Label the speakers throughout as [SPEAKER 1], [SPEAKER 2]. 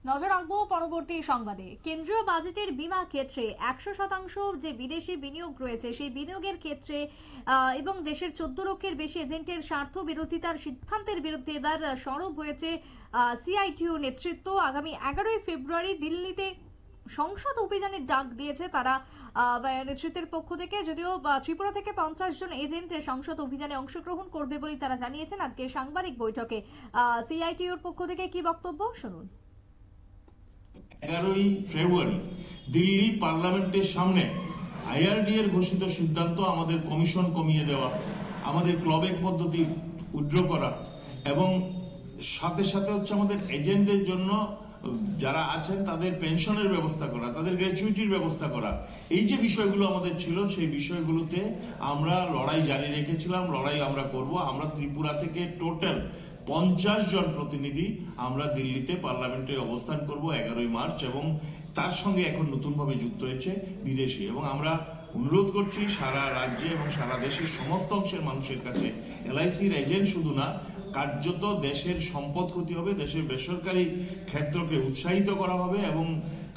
[SPEAKER 1] নজর রাখবো পরবর্তী সংবাদে। কেন্দ্রীয় বাজেটের বীমা ক্ষেত্রে 100% যে বিদেশি বিনিয়োগ রয়েছে সেই বিনিয়োগের ক্ষেত্রে এবং দেশের 14 লক্ষের বেশি এজেন্টের স্বার্থ বিরোধিতার সিদ্ধান্তের বিরুদ্ধে এবার সরব হয়েছে সিআইটিইউ নেতৃত্ব। আগামী 11ই ফেব্রুয়ারি দিল্লিতে সংসদ অভিযানের ডাক দিয়েছে তারা নেতৃত্বের পক্ষ থেকে। যদিও ত্রিপুরা থেকে 50 জন এজেন্ট সংসদ অভিযানে অংশগ্রহণ করবে বলে তারা জানিয়েছেন। আজকে সাংবাদিক বৈঠকে সিআইটিইউর পক্ষ থেকে কি বক্তব্য শুনুন।
[SPEAKER 2] 11ই ফেব্রুয়ারি দিল্লি পার্লামেন্টের সামনে আইআরডি এর ঘোষিত সিদ্ধান্ত আমাদের কমিশন কমিয়ে দেওয়া, আমাদের ক্লবেক পদ্ধতি উইথড্র করা এবং সাথে সাথে হচ্ছে আমাদের এজেন্টদের জন্য যারা আছেন তাদের পেনশনের ব্যবস্থা করা, তাদের গ্র্যাচুইটির ব্যবস্থা করা, এই যে বিষয়গুলো আমাদের ছিল সেই বিষয়গুলোতে আমরা লড়াই জারি রেখেছিলাম। লড়াই আমরা করব। আমরা ত্রিপুরা থেকে টোটাল 50 জন প্রতিনিধি আমরা দিল্লিতে পার্লামেন্টে অবস্থান করব 11ই মার্চ এবং তার সঙ্গে এখন নতুনভাবে যুক্ত হয়েছে বিদেশি। এবং আমরা অনুরোধ করছি সারা রাজ্যে এবং সারা দেশের সমস্ত অংশের মানুষের কাছে, এলআইসির এজেন্ট শুধু না, কার্যত দেশের সম্পদ ক্ষতি হবে, দেশের বেসরকারি ক্ষেত্রকে উৎসাহিত করা হবে এবং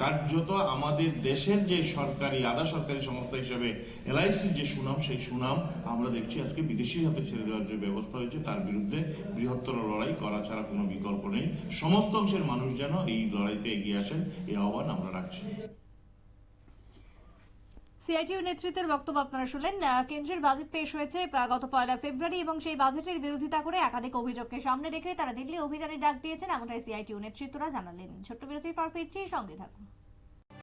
[SPEAKER 2] কার্যত আমাদের দেশের যে সরকারি আধা সরকারি সংস্থা হিসেবে এলআইসির যে সুনাম, সেই সুনাম আমরা দেখছি আজকে বিদেশির হাতে ছেড়ে দেওয়ার যে ব্যবস্থা হয়েছে তার বিরুদ্ধে বৃহত্তর লড়াই করা ছাড়া কোনো বিকল্প নেই। সমস্ত অংশের মানুষ যেন এই লড়াইতে এগিয়ে আসেন, এই আহ্বান আমরা রাখছি।
[SPEAKER 1] সিআইটিইউ নেতৃত্বের বক্তব্য আপনারা শুনলেন। কেন্দ্রের বাজেট পেশ হয়েছে গত 1 ফেব্রুয়ারি এবং সেই বাজেটের বিরোধিতা করে একাধিক অভিযোগকে সামনে রেখে তারা দিল্লি অভিযানে ডাক দিয়েছেন, এমনটাই সিআইটিইউ নেতৃত্বরা জানালেন। ছোট্ট বিরতির পর ফিরছি, সঙ্গে থাকুন।